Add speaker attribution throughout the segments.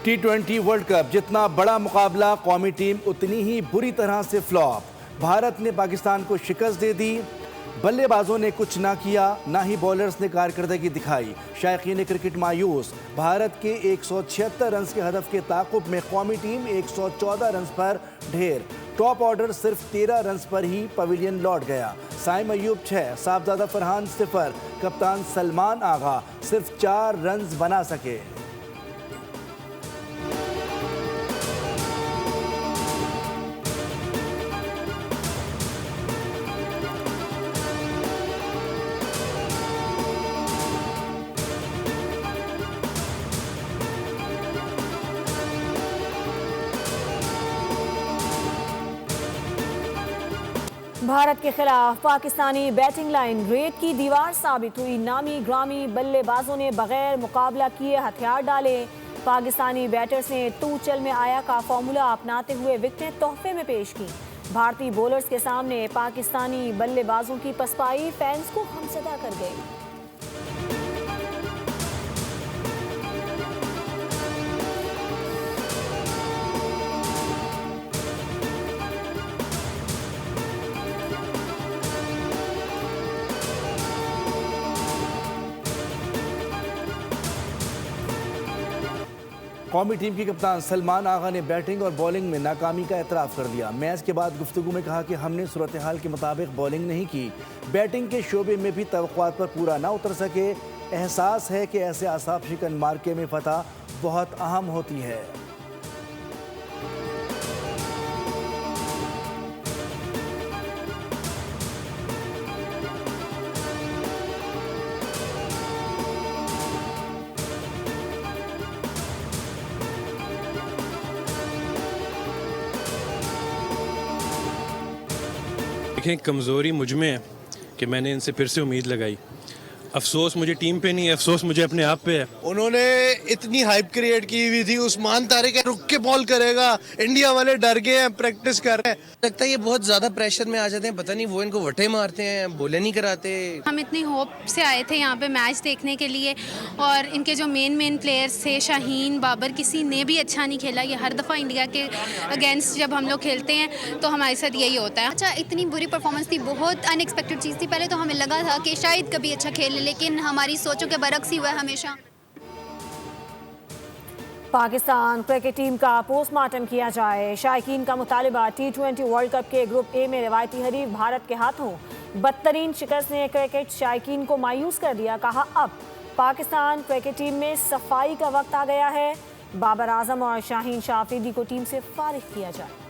Speaker 1: T20 world cup जितना बड़ा मुकाबला, कौमी टीम उतनी ही बुरी तरह से फ्लॉप। भारत ने पाकिस्तान को शिकस्त दे दी। बल्लेबाजों ने कुछ ना किया, ना ही बॉलर्स ने कारकर्दगी दिखाई। शायकीन क्रिकेट मायूस। भारत के 176 रन के हदफ के ताक़ुब में कौमी टीम 114 रन पर ढेर। टॉप ऑर्डर सिर्फ 13 रन पर ही पवेलियन लौट गया। साइम अयूब 6, साहबजादा फरहान 0, कप्तान सलमान आगा सिर्फ 4 रन बना सके।
Speaker 2: भारत के खिलाफ पाकिस्तानी बैटिंग लाइन रेत की दीवार साबित हुई। नामी ग्रामी बल्लेबाजों ने बगैर मुकाबला किए हथियार डाले। पाकिस्तानी बैटर्स ने तू चल में आया का फॉर्मूला अपनाते हुए विकेटें तोहफे में पेश की। भारतीय बॉलर्स के सामने पाकिस्तानी बल्लेबाजों की पसपाई फैंस को हमसदा कर गई।
Speaker 1: कौमी टीम के कप्तान सलमान आगा ने बैटिंग और बॉलिंग में नाकामी का एतराफ़ कर दिया। मैच के बाद गुफ्तगू में कहा कि हमने सूरत हाल के मुताबिक बॉलिंग नहीं की, बैटिंग के शोबे में भी तवक्कुआत पर पूरा ना उतर सके। एहसास है कि ऐसे आसाफ शिकन मार्के में फतह बहुत अहम होती है।
Speaker 3: देखें, कमज़ोरी मुझ में है कि मैंने इनसे फिर से उम्मीद लगाई। अफसोस मुझे टीम पे नहीं है, अफसोस मुझे अपने आप पे है।
Speaker 4: उन्होंने इतनी हाइप क्रिएट की हुई थी, उस्मान तारिक रुक के बॉल करेगा, इंडिया वाले डर गए हैं, प्रैक्टिस कर रहे हैं। लगता है ये बहुत ज्यादा प्रेशर में आ जाते हैं, पता नहीं वो इनको वटे मारते हैं, बोले नहीं कराते।
Speaker 5: हम इतनी होप से आए थे यहाँ पे मैच देखने के लिए, और इनके जो मेन प्लेयर्स थे शाहीन, बाबर, किसी ने भी अच्छा नहीं खेला। ये हर दफ़ा इंडिया के अगेंस्ट जब हम लोग खेलते हैं तो हमारे साथ यही होता है।
Speaker 6: अच्छा, इतनी बुरी परफॉर्मेंस थी, बहुत अनएक्सपेक्टेड चीज़ थी। पहले तो हमें लगा था कि शायद कभी अच्छा खेले, लेकिन हमारी सोचों के बरक्स ही हुआ है हमेशा।
Speaker 2: पाकिस्तान क्रिकेट टीम का पोस्टमार्टम किया जाए। शायकीन का मुतालिबा। T20 वर्ल्ड कप के ग्रुप ए में रिवायती हरीफ भारत के हाथों बदतरीन शिकस्त ने क्रिकेट शायकीन को मायूस कर दिया। कहा, अब पाकिस्तान क्रिकेट टीम में सफाई का वक्त आ गया है। बाबर आजम और शाहीन शाफरीदी को टीम से फारिग किया जाए।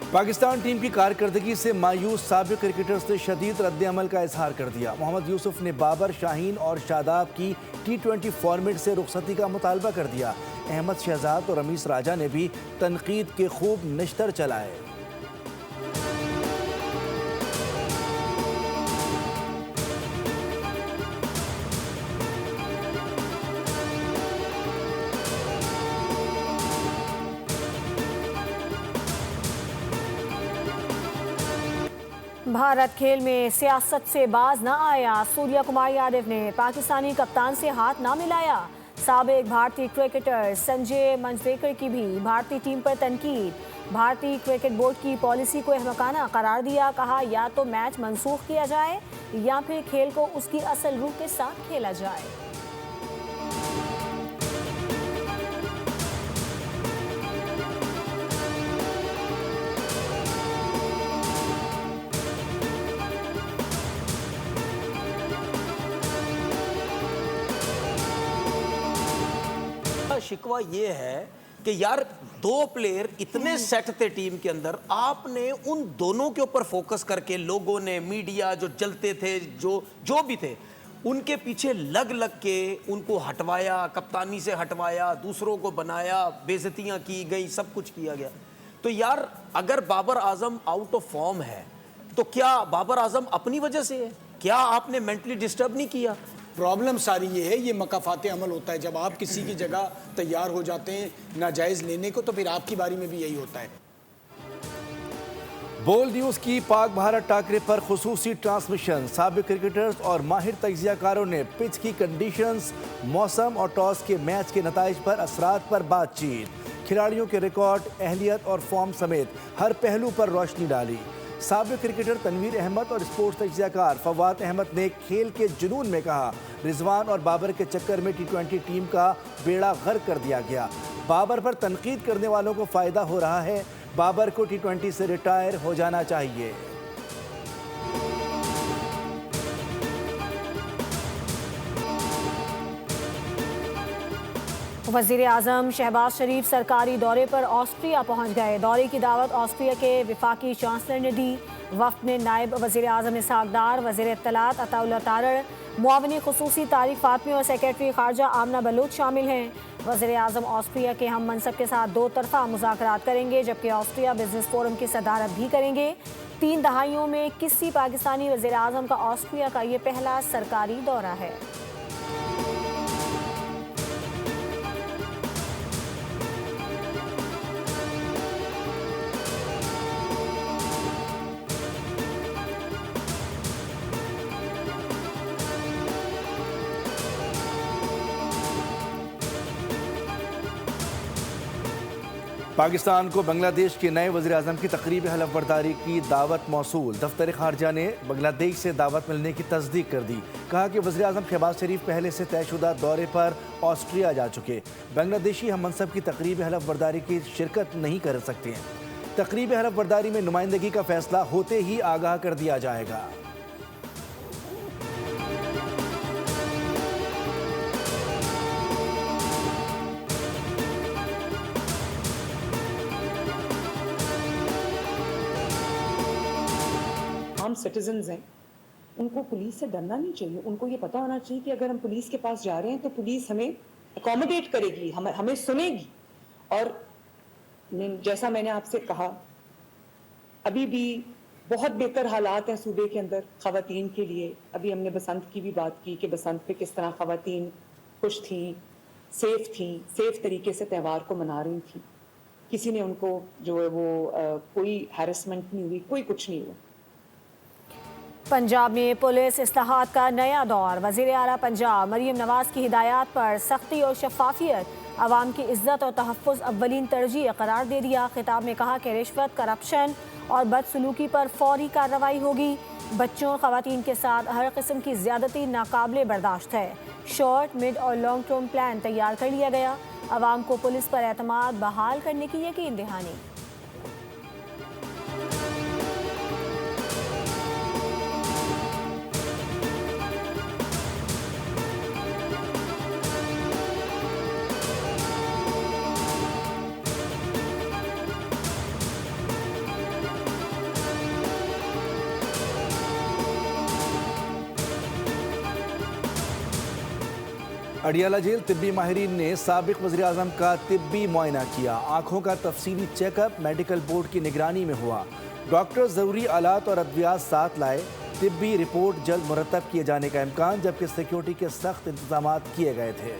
Speaker 1: पाकिस्तान टीम की कारकर्दगी से मायूस साबिक क्रिकेटर्स ने शदीद रद्द-ए-अमल का इजहार कर दिया। मोहम्मद यूसुफ ने बाबर, शाहीन और शादाब की T20 फॉर्मेट से रुखसती का मुतालबा कर दिया। अहमद शहजाद और रमीस राजा ने भी तनकीद के खूब निश्तर चलाए।
Speaker 2: भारत खेल में सियासत से बाज न आया। सूर्या कुमार यादव ने पाकिस्तानी कप्तान से हाथ ना मिलाया। साबिक भारतीय क्रिकेटर संजय मंजरेकर की भी भारतीय टीम पर तनकीद। भारतीय क्रिकेट बोर्ड की पॉलिसी को अहमकाना करार दिया। कहा, या तो मैच मंसूख किया जाए या फिर खेल को उसकी असल रूह के साथ खेला जाए।
Speaker 7: शिकवा ये है कि यार, दो प्लेयर इतने सेट थे टीम के अंदर, आपने उन दोनों के ऊपर फोकस करके लोगों ने, मीडिया जो जलते थे, जो भी थे, उनके पीछे लग लग के उनको हटवाया, कप्तानी से हटवाया, दूसरों को बनाया, बेइज्जतियां की गई, सब कुछ किया गया। तो यार, अगर Babar Azam out of form है तो क्या बाबर आजम अपनी वजह से है? क्या आपने मेंटली डिस्टर्ब नहीं किया?
Speaker 8: प्रॉब्लम सारी ये है, ये मकाफात अमल होता है। जब आप किसी की जगह तैयार हो जाते हैं नाजायज़ लेने को, तो फिर आपकी बारी में भी यही होता है।
Speaker 1: बोल्ड न्यूज की पाक भारत टाकरे पर खुसूसी ट्रांसमिशन। साबिक क्रिकेटर्स और माहिर तज्जियाकारों ने पिच की कंडीशंस, मौसम और टॉस के मैच के नताइज पर असरात पर बातचीत। खिलाड़ियों के रिकॉर्ड, अहलियत और फॉर्म समेत हर पहलू पर रोशनी डाली। साबिक क्रिकेटर तनवीर अहमद और स्पोर्ट्स तज्जियाकार फवाद अहमद ने खेल के जुनून में कहा, रिजवान और बाबर के चक्कर में T20 टीम का बेड़ा गर्क कर दिया गया। बाबर पर तनकीद करने वालों को फायदा हो रहा है। बाबर को T20 से रिटायर हो जाना चाहिए।
Speaker 2: वज़ीर आज़म शहबाज शरीफ सरकारी दौरे पर ऑस्ट्रिया पहुंच गए। दौरे की दावत ऑस्ट्रिया के वफाकी चांसलर ने दी। वफ्द में नायब वज़ीर आज़म इसहाक डार, वज़ीर इत्तलात अताउल्लाह तारड़, मुआविन खुसूसी तारिक फातमी और सेक्रेटरी खारजा आमना बलूच शामिल हैं। वज़ीर आज़म ऑस्ट्रिया के हम मनसब के साथ 2 तरफ़ा मुज़ाकरात करेंगे, जबकि ऑस्ट्रिया बिजनेस फोरम की सदारत भी करेंगे। 3 दहाइयों में किसी पाकिस्तानी वज़ीर आज़म का ऑस्ट्रिया का ये पहला सरकारी दौरा है।
Speaker 1: पाकिस्तान को बांग्लादेश के नए वज़ीर आज़म की तकरीब हलफ बर्दारी की दावत मौसूल। दफ्तर खारजा ने बांग्लादेश से दावत मिलने की तस्दीक कर दी। कहा कि वज़ीर आज़म शहबाज शरीफ पहले से तयशुदा दौरे पर ऑस्ट्रिया जा चुके। बांग्लादेशी हम मनसब की तकरीब हलफ बर्दारी की शिरकत नहीं कर सकते हैं। तकरीब हलफ बर्दारी में नुमाइंदगी का फैसला होते ही आगाह कर दिया जाएगा।
Speaker 9: सिटीजन्स हैं, उनको पुलिस से डरना नहीं चाहिए। उनको ये पता होना चाहिए कि अगर हम पुलिस के पास जा रहे हैं तो पुलिस हमें अकोमोडेट करेगी, हमें सुनेगी। और जैसा मैंने आपसे कहा, अभी भी बहुत बेहतर हालात हैं सूबे के अंदर ख़वातीन के लिए। अभी हमने बसंत की भी बात की कि बसंत पे किस तरह ख़वातीन खुश थी, सेफ तरीके से त्यौहार को मना रही थी। किसी ने उनको जो है वो कोई हैरेसमेंट नहीं हुई, कोई कुछ नहीं हुआ।
Speaker 2: पंजाब में पुलिस इस्लाहात का नया दौर। वज़ीर आला पंजाब मरीम नवाज की हिदायत पर सख्ती और शफाफियत, अवाम की इज्जत और तहफ़्फ़ुज़ अव्वलीन तरजीह करार दे दिया। खिताब में कहा कि रिश्वत, करप्शन और बदसलूकी पर फौरी कार्रवाई होगी। बच्चों और ख़वातीन के साथ हर किस्म की ज़्यादती नाकाबिले बर्दाश्त है। शॉर्ट, मिड और लॉन्ग टर्म प्लान तैयार कर लिया गया। अवाम को पुलिस पर एतमाद बहाल करने की यकीन दहानी।
Speaker 1: अडियाला जेल तिब्बी माहिरीन ने साबिक वज़ीर आज़म का तिब्बी मुआयना किया। आँखों का तफसीली चेकअप मेडिकल बोर्ड की निगरानी में हुआ। डॉक्टर ज़रूरी आलात और अद्वियात साथ लाए। तिब्बी रिपोर्ट जल्द मुरतब किए जाने का इम्कान, जबकि सिक्योरिटी के सख्त इंतजाम किए गए थे।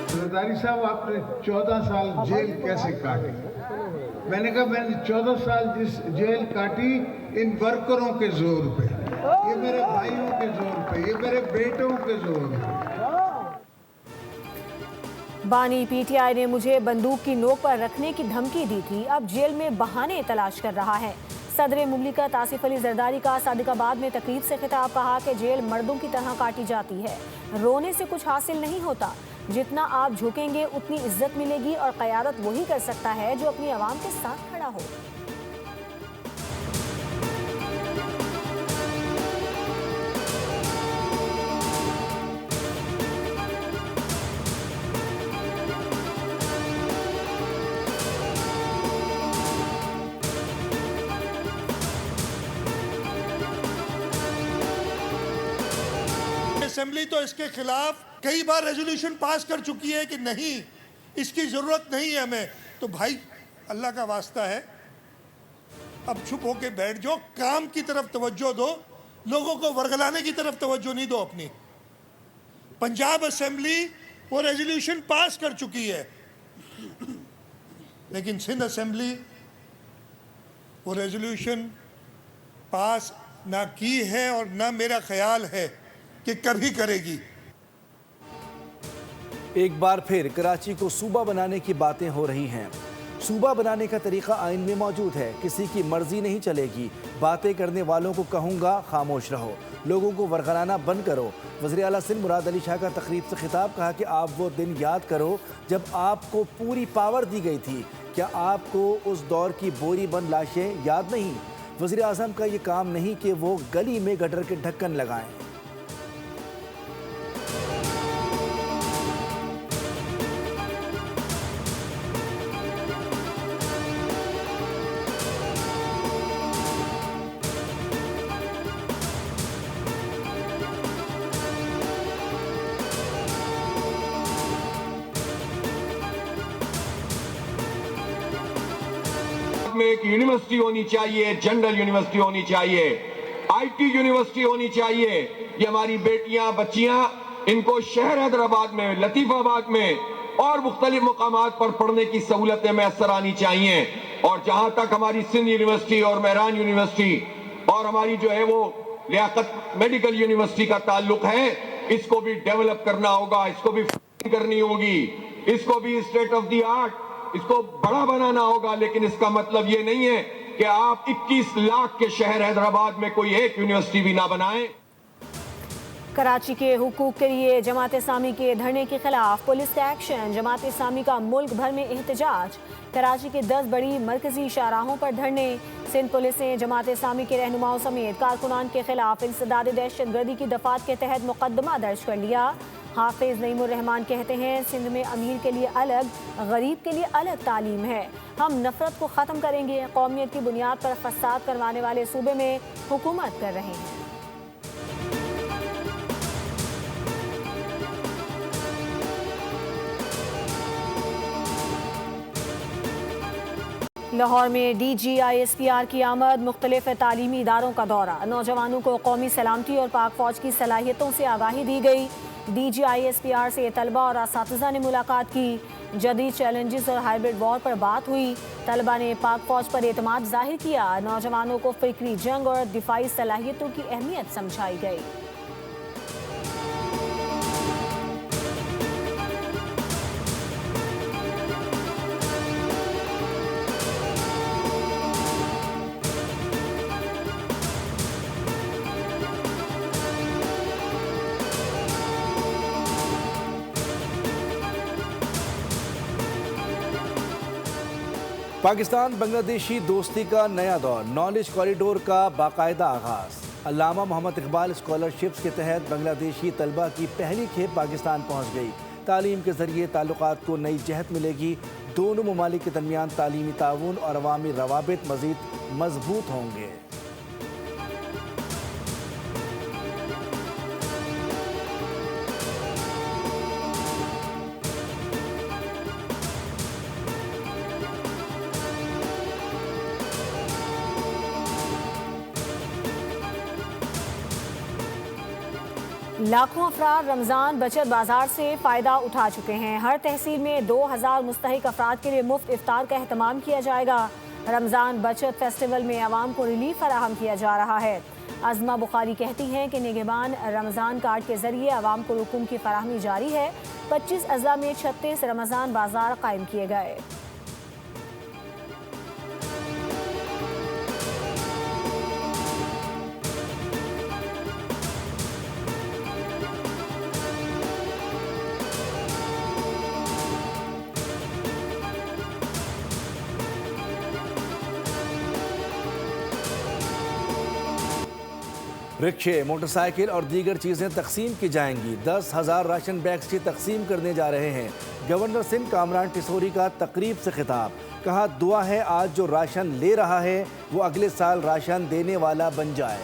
Speaker 10: जरदारी साहब, आपने 14 साल जेल कैसे काटी? मैंने कहा मैंने 14 साल जिस जेल काटी इन वर्करों के जोर पे, ये मेरे भाइयों के जोर पे, ये मेरे बेटों के जोर पे।
Speaker 2: बानी पीटीआई ने मुझे बंदूक की नोक पर रखने की धमकी दी थी, अब जेल में बहाने तलाश कर रहा है। सदर मुमलिकत आसिफ अली जरदारी का सादिकाबाद में तकरीब से खिताब। कहा कि जेल मर्दों की तरह काटी जाती है, रोने से कुछ हासिल नहीं होता। जितना आप झुकेंगे उतनी इज्जत मिलेगी और क़यादत वही कर सकता है जो अपनी आवाम के साथ खड़ा हो।
Speaker 11: असेंबली तो इसके खिलाफ कई बार रेजोल्यूशन पास कर चुकी है कि नहीं, इसकी जरूरत नहीं है हमें। तो भाई अल्लाह का वास्ता है, अब चुप होके बैठ जाओ, काम की तरफ तवज्जो दो, लोगों को वर्गलाने की तरफ तवज्जो नहीं दो अपनी। पंजाब असेंबली वो रेजोल्यूशन पास कर चुकी है, लेकिन सिंध असेंबली वो रेजोल्यूशन पास ना की है और ना मेरा ख्याल है कि कभी करेगी।
Speaker 1: एक बार फिर कराची को सूबा बनाने की बातें हो रही हैं। सूबा बनाने का तरीका आइन में मौजूद है, किसी की मर्जी नहीं चलेगी। बातें करने वालों को कहूँगा खामोश रहो, लोगों को वरगलाना बंद करो। वज़ीर आला सिंध मुराद अली शाह का तकरीब से खिताब, कहा कि आप वो दिन याद करो जब आपको पूरी पावर दी गई थी। क्या आपको उस दौर की बोरी बंद लाशें याद नहीं? वज़ीर आज़म का ये काम नहीं कि वो गली में गटर के ढक्कन लगाएं।
Speaker 12: में एक यूनिवर्सिटी होनी चाहिए, जनरल यूनिवर्सिटी होनी चाहिए, आईटी यूनिवर्सिटी होनी चाहिए। ये हमारी बेटियां बच्चियां, इनको शहर हैदराबाद में, लतीफाबाद में और मुख्तलिफ मुकामात पर पढ़ने की सहूलतें मैसर आनी चाहिए। और जहां तक हमारी सिंध यूनिवर्सिटी और मेहरान यूनिवर्सिटी और हमारी जो है वो लियाकत मेडिकल यूनिवर्सिटी का ताल्लुक है, इसको भी डेवलप करना होगा, इसको भी करनी होगी, इसको भी स्टेट ऑफ द आर्ट, इसको बड़ा बनाना होगा। लेकिन इसका मतलब ये नहीं है कि आप 21 लाख के शहर हैदराबाद में कोई एक यूनिवर्सिटी भी ना बनाएं।
Speaker 2: कराची के हुकूक के लिए जमात इस्लामी के धरने के खिलाफ पुलिस का एक्शन। जमात इस्लामी का मुल्क भर में एहतजाज। कराची के 10 बड़ी मरकजी शाहराहों पर धरने। सिंध पुलिस ने जमात इस्लामी के रहनुमाओं समेत कारकुनान के खिलाफ इंसदाद दहशतगर्दी की दफात के तहत मुकदमा दर्ज कर लिया। हाफिज नईमुर रहमान कहते हैं, सिंध में अमीर के लिए अलग, गरीब के लिए अलग तालीम है। हम नफरत को ख़त्म करेंगे। कौमियत की बुनियाद पर फसाद करवाने वाले सूबे में हुकूमत कर रहे हैं। लाहौर में DGISPR की आमद। मुख्तलिफ तालीमी इदारों का दौरा। नौजवानों को कौमी सलामती और पाक फौज की सलाहियतों से आगाही दी गई। DGISPR से तलबा और असातिज़ा ने मुलाकात की। जदीद चैलेंजेस और हाइब्रिड वॉर पर बात हुई। तलबा ने पाक फौज पर एतमाद जाहिर किया। नौजवानों को फिक्री जंग और दिफाई सलाहियतों की अहमियत समझाई गई।
Speaker 1: पाकिस्तान बांग्लादेशी दोस्ती का नया दौर। नॉलेज कॉरिडोर का बाकायदा आगाज। अल्लामा मोहम्मद इकबाल स्कॉलरशिप्स के तहत बांग्लादेशी तलबा की पहली खेप पाकिस्तान पहुंच गई। तालीम के जरिए ताल्लुकात को नई जहत मिलेगी। दोनों ममालिक के दरमियान तालीमी ताउन और अवामी रवाबित मज़ीद मजबूत होंगे।
Speaker 2: लाखों अफराद रमज़ान बचत बाजार से फ़ायदा उठा चुके हैं। हर तहसील में 2000 मुस्तहिक अफराद के लिए मुफ्त इफ्तार का एहतमाम किया जाएगा। रमज़ान बचत फेस्टिवल में आवाम को रिलीफ फराहम किया जा रहा है। अज़मा बुखारी कहती हैं कि निगहबान रमज़ान कार्ड के जरिए आवाम को रुकूम की फराहमी जारी है। 25 अज़ला में 36 रमज़ान बाजार कायम किए गए।
Speaker 1: रिक्शे, मोटरसाइकिल और दीगर चीज़ें तकसीम की जाएंगी। 10,000 राशन बैग्स की तकसीम करने जा रहे हैं। गवर्नर सिंध कामरान टिसोरी का तकरीब से खिताब। कहा, दुआ है आज जो राशन ले रहा है वो अगले साल राशन देने वाला बन जाए।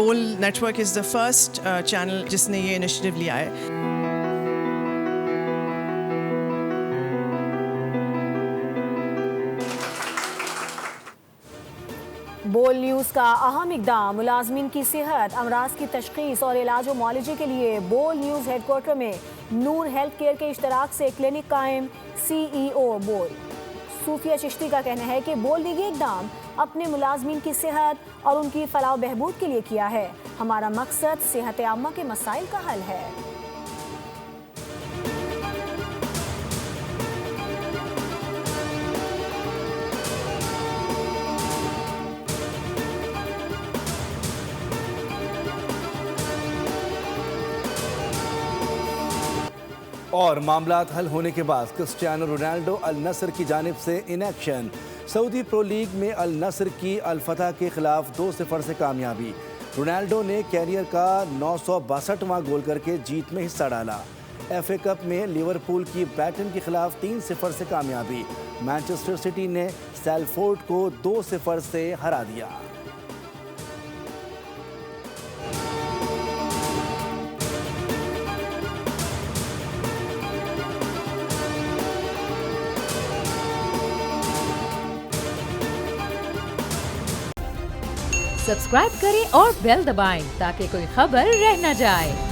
Speaker 13: बोल network is the first channel जिसने ये इनिशिएटिव लिया है।
Speaker 2: बोल न्यूज़ का अहम इकदाम, मुलाजमीन की सेहत, अमराज की तशखीस और इलाज व मुआलजे के लिए बोल न्यूज़ हेडक्वार्टर में नूर हेल्थ केयर के इश्तराक से क्लिनिक कायम। CEO बोल सूफिया चिश्ती का कहना है कि बोल ने ये इकदाम अपने मुलाजमीन की सेहत और उनकी फलाह बहबूद के लिए किया है। हमारा मकसद सेहत आम्मा के मसाइल का हल है।
Speaker 1: और मामलात हल होने के बाद क्रिस्टियानो रोनाल्डो अल नसर की जानिब से in action. Saudi pro league में अल नसर की अल फतह के खिलाफ 2-0 से कामयाबी। रोनाल्डो ने कैरियर का 962वां गोल करके जीत में हिस्सा डाला। FA कप में लिवरपूल की ब्राइटन के खिलाफ 3-0 से कामयाबी। मैनचेस्टर सिटी ने सेल्फोर्ड को 2-0 से हरा दिया।
Speaker 14: सब्सक्राइब करें और बेल दबाएं ताकि कोई खबर रह न जाए।